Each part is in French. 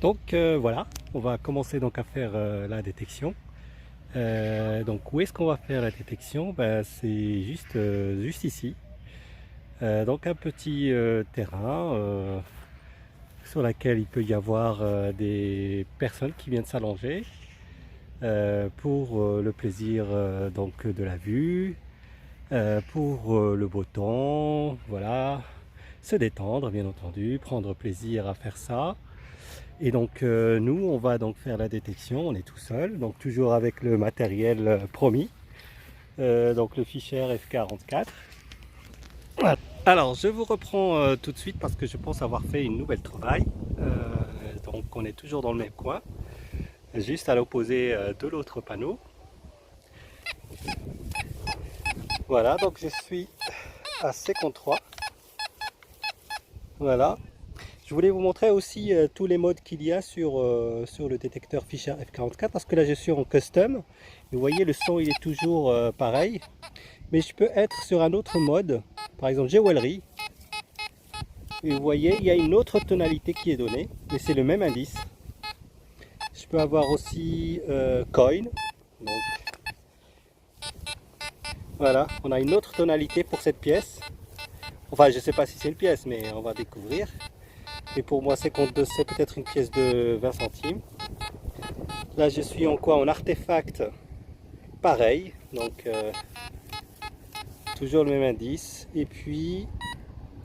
Donc voilà, on va commencer donc à faire la détection. Donc où est-ce qu'on va faire la détection? Ben, c'est juste ici. Donc un petit terrain sur lequel il peut y avoir des personnes qui viennent s'allonger pour le plaisir donc de la vue, pour le beau temps, voilà, se détendre bien entendu, prendre plaisir à faire ça. Et donc nous on va donc faire la détection, on est tout seul, donc toujours avec le matériel promis, donc le Fisher F44. Voilà. Alors je vous reprends tout de suite parce que je pense avoir fait une nouvelle trouvaille. Donc on est toujours dans le même coin, juste à l'opposé de l'autre panneau. Voilà, donc je suis à 53. Voilà. Je voulais vous montrer aussi tous les modes qu'il y a sur le détecteur Fisher F44 parce que là je suis en custom. Vous voyez le son il est toujours pareil. Mais je peux être sur un autre mode, par exemple jewelry. Et vous voyez il y a une autre tonalité qui est donnée, mais c'est le même indice. Je peux avoir aussi coin. Donc, voilà, on a une autre tonalité pour cette pièce. Enfin je ne sais pas si c'est une pièce mais on va découvrir. Et pour moi 52 c'est peut-être une pièce de 20 centimes. Là je suis en quoi? En artefact pareil, donc toujours le même indice. Et puis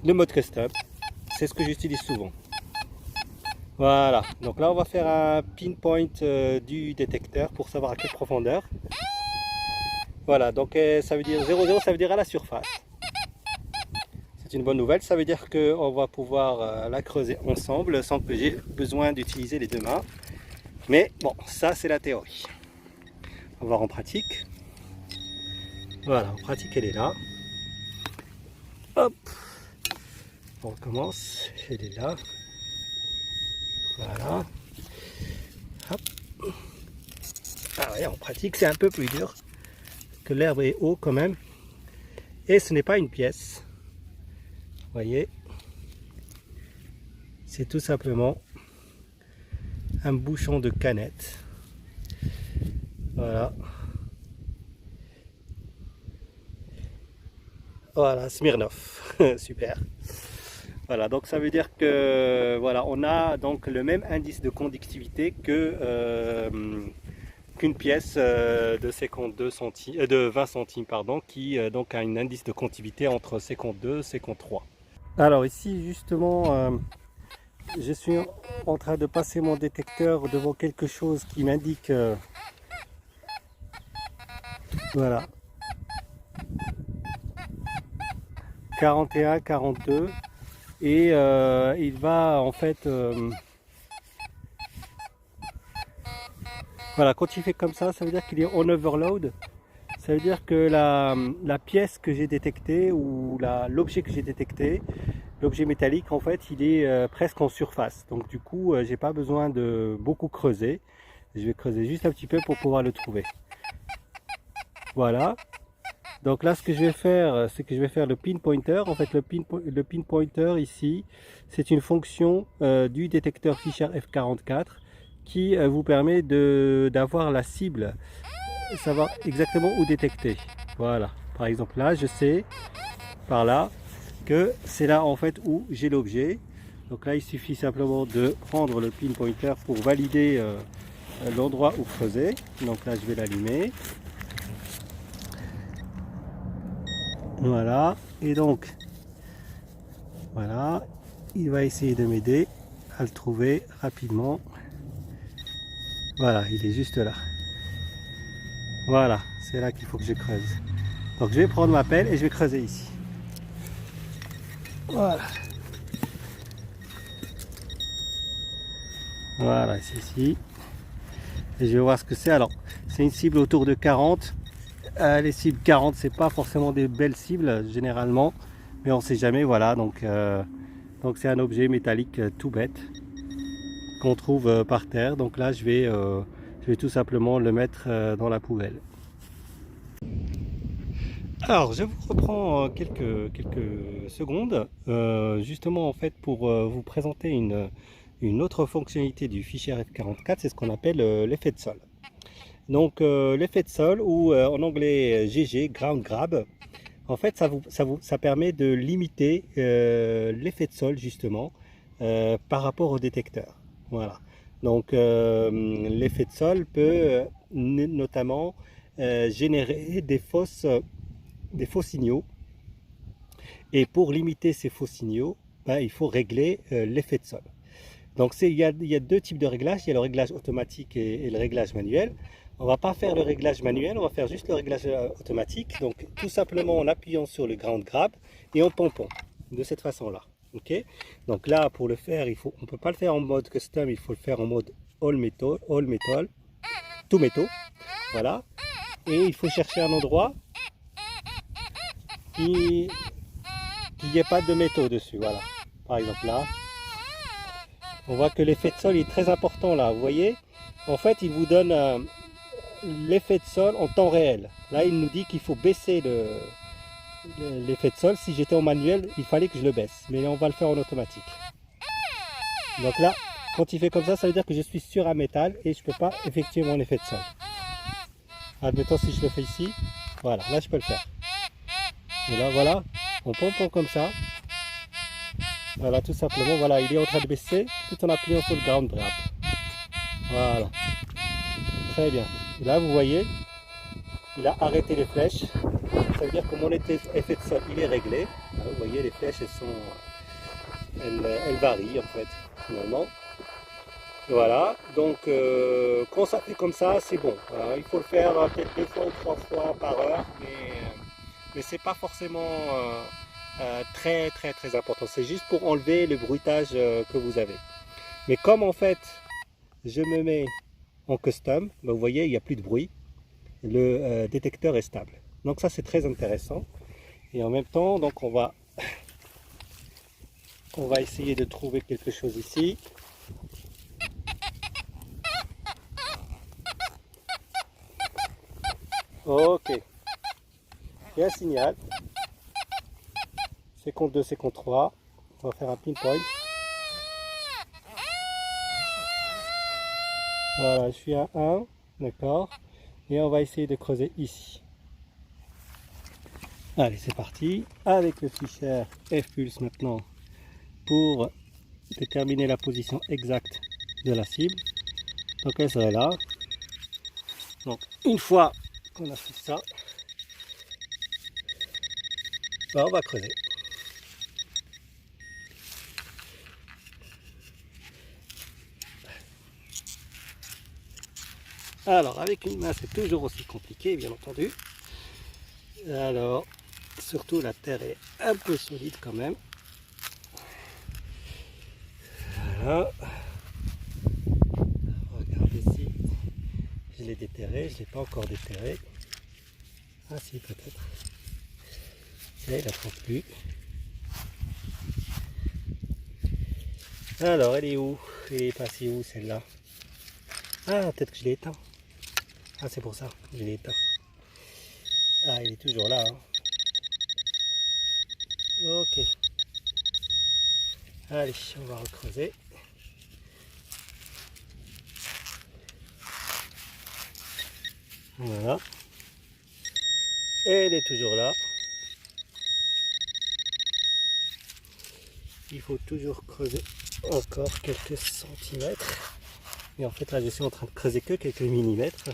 le mode custom, c'est ce que j'utilise souvent. Voilà, donc là on va faire un pinpoint du détecteur pour savoir à quelle profondeur. Voilà, donc ça veut dire 0,0, ça veut dire à la surface. C'est une bonne nouvelle, ça veut dire qu'on va pouvoir la creuser ensemble sans que j'ai besoin d'utiliser les deux mains. Mais bon, ça c'est la théorie. On va voir en pratique. Voilà, en pratique elle est là. Hop, on recommence, elle est là. Voilà. Hop. Ah ouais, en pratique c'est un peu plus dur. Parce que l'herbe est haut quand même. Et ce n'est pas une pièce. Vous voyez, c'est tout simplement un bouchon de canette. Voilà. Voilà, Smirnoff. Super. Voilà, donc ça veut dire que voilà, on a donc le même indice de conductivité qu'une pièce de 52 centimes, de 20 centimes pardon, qui donc a un indice de conductivité entre 52 et 53. Alors ici justement, je suis en train de passer mon détecteur devant quelque chose qui m'indique voilà 41, 42 et il va en fait voilà, quand il fait comme ça veut dire qu'il est on overload. Ça veut dire que la pièce que j'ai détectée ou l'objet que j'ai détecté, l'objet métallique en fait il est presque en surface, donc du coup j'ai pas besoin de beaucoup creuser. Je vais creuser juste un petit peu pour pouvoir le trouver. Voilà, donc là ce que je vais faire c'est que je vais faire le pin pointer. En fait le pin pointer ici c'est une fonction du détecteur Fisher F44 qui vous permet d'avoir la cible, savoir exactement où détecter. Voilà, par exemple là je sais par là que c'est là en fait où j'ai l'objet. Donc là il suffit simplement de prendre le pin pointer pour valider l'endroit où creuser. Donc là je vais l'allumer. Voilà, et donc voilà, il va essayer de m'aider à le trouver rapidement. Voilà, il est juste là. Voilà, c'est là qu'il faut que je creuse. Donc je vais prendre ma pelle et je vais creuser ici. Voilà. Voilà, c'est ici. Et je vais voir ce que c'est. Alors, c'est une cible autour de 40. Les cibles 40, c'est pas forcément des belles cibles généralement, mais on sait jamais. Voilà, donc c'est un objet métallique tout bête qu'on trouve par terre. Donc là, je vais tout simplement le mettre dans la poubelle. Alors, je vous reprends quelques secondes, justement en fait pour vous présenter une autre fonctionnalité du fichier F44, c'est ce qu'on appelle l'effet de sol. Donc l'effet de sol, ou en anglais GG, Ground Grab, en fait ça permet de limiter l'effet de sol justement par rapport au détecteur. Voilà. Donc l'effet de sol peut notamment générer des faux signaux. Et pour limiter ces faux signaux, ben, il faut régler l'effet de sol. Donc il y a deux types de réglages, il y a le réglage automatique et le réglage manuel. On ne va pas faire le réglage manuel, on va faire juste le réglage automatique. Donc tout simplement en appuyant sur le ground grab et en pompant de cette façon-là. Okay, donc là pour le faire, on ne peut pas le faire en mode custom, il faut le faire en mode all metal, tout métaux. Voilà. Et il faut chercher un endroit qui n'y ait pas de métaux dessus. Voilà. Par exemple là. On voit que l'effet de sol est très important là, vous voyez. En fait, il vous donne l'effet de sol en temps réel. Là, il nous dit qu'il faut baisser l'effet de sol. Si j'étais en manuel, il fallait que je le baisse. Mais on va le faire en automatique. Donc là, quand il fait comme ça veut dire que je suis sur un métal et je ne peux pas effectuer mon effet de sol. Admettons si je le fais ici. Voilà, là je peux le faire. Et là, voilà, on pompe comme ça. Voilà, tout simplement, voilà, il est en train de baisser tout en appuyant sur le ground grab. Voilà. Très bien. Et là, vous voyez, il a arrêté les flèches. Ça veut dire que mon effet de sol, il est réglé. Là, vous voyez, les flèches, elles varient, en fait, finalement. Voilà. Donc, quand ça fait comme ça, c'est bon. Voilà, il faut le faire peut-être 2 fois ou 3 fois par heure, mais c'est pas forcément... très important, c'est juste pour enlever le bruitage que vous avez. Mais comme en fait je me mets en custom, ben vous voyez il n'y a plus de bruit, le détecteur est stable, donc ça c'est très intéressant. Et en même temps donc on va essayer de trouver quelque chose ici. Ok, il y a un signal. Séquence 2, séquence 3, on va faire un pinpoint. Voilà, je suis à 1, d'accord. Et on va essayer de creuser ici. Allez, c'est parti. Avec le fichier F-Pulse maintenant pour déterminer la position exacte de la cible. Donc elle serait là. Donc une fois qu'on a fait ça, ben, on va creuser. Alors, avec une main, c'est toujours aussi compliqué, bien entendu. Alors, surtout la terre est un peu solide quand même. Voilà. Regardez ici. Je l'ai déterré, je ne l'ai pas encore déterré. Ah si, peut-être. Tiens, il n'attend plus. Alors, elle est où? Elle est passée où celle-là? Ah, peut-être que je l'ai éteint. Ah, c'est pour ça, je l'ai éteint. Ah, il est toujours là. Hein. Ok. Allez, on va recreuser. Voilà. Elle est toujours là. Il faut toujours creuser encore quelques centimètres. Et en fait, là, je suis en train de creuser que quelques millimètres.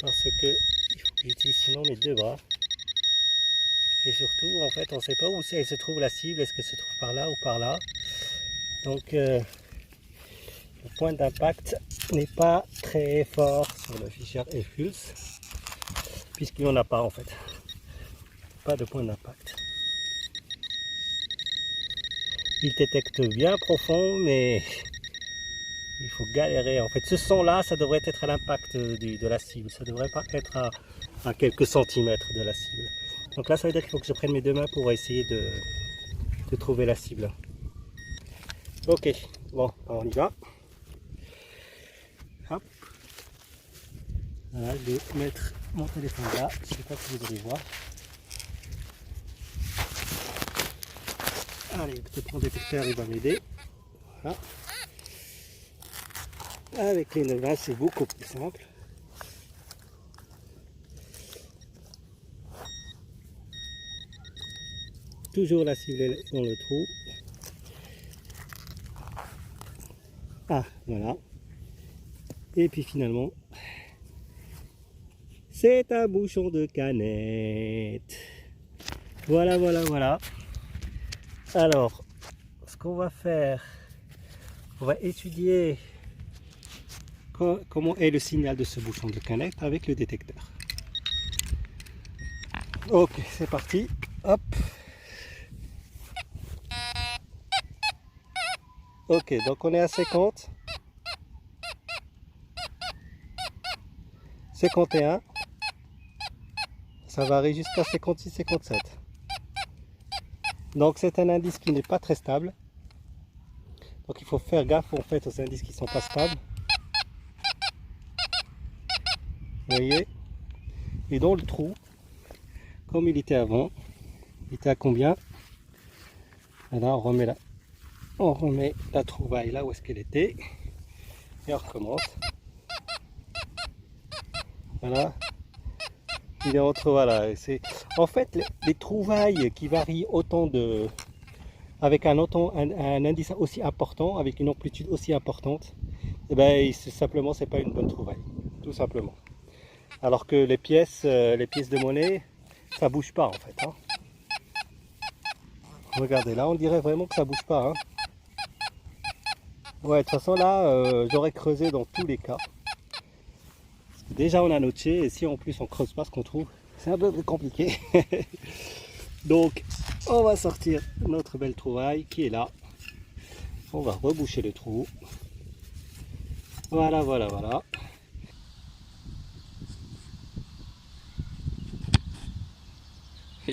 Parce que il faut que j'utilise sinon mes 2 bras. Et surtout, en fait, on ne sait pas où elle se trouve la cible. Est-ce qu'elle se trouve par là ou par là? Donc, le point d'impact n'est pas très fort sur le fichier F-Pulse. Puisqu'il n'y en a pas, en fait. Pas de point d'impact. Il détecte bien profond, mais il faut galérer. En fait, ce son-là, ça devrait être à l'impact de la cible. Ça ne devrait pas être à quelques centimètres de la cible. Donc là, ça veut dire qu'il faut que je prenne mes 2 mains pour essayer de trouver la cible. Ok, bon, on y va. Hop. Voilà, je vais mettre mon téléphone là. Je ne sais pas si vous allez voir. Allez, peut-être mon détecteur, il va m'aider. Voilà. Avec les 9 c'est beaucoup plus simple. Toujours la cible dans le trou. Ah, voilà. Et puis finalement, c'est un bouchon de canette. Voilà, voilà, voilà. Alors, ce qu'on va faire, on va étudier comment est le signal de ce bouchon de canette avec le détecteur. Ok, c'est parti. Hop. Ok, donc on est à 50. 51. Ça varie jusqu'à 56, 57. Donc c'est un indice qui n'est pas très stable. Donc il faut faire gaffe en fait aux indices qui ne sont pas stables. Vous voyez? Et dans le trou, comme il était avant, il était à combien? Alors on remet la trouvaille là où est-ce qu'elle était. Et on recommence. Voilà. Il est entre, voilà. En fait, les trouvailles qui varient autant de... avec un indice aussi important, avec une amplitude aussi importante, et ben, simplement, c'est pas une bonne trouvaille. Tout simplement. Alors que les pièces de monnaie, ça bouge pas en fait. Hein. Regardez, là, on dirait vraiment que ça bouge pas. Hein. Ouais, de toute façon, là, j'aurais creusé dans tous les cas. Déjà on a noté, et si en plus on creuse pas ce qu'on trouve, c'est un peu plus compliqué. Donc on va sortir notre belle trouvaille qui est là. On va reboucher le trou. Voilà, voilà, voilà.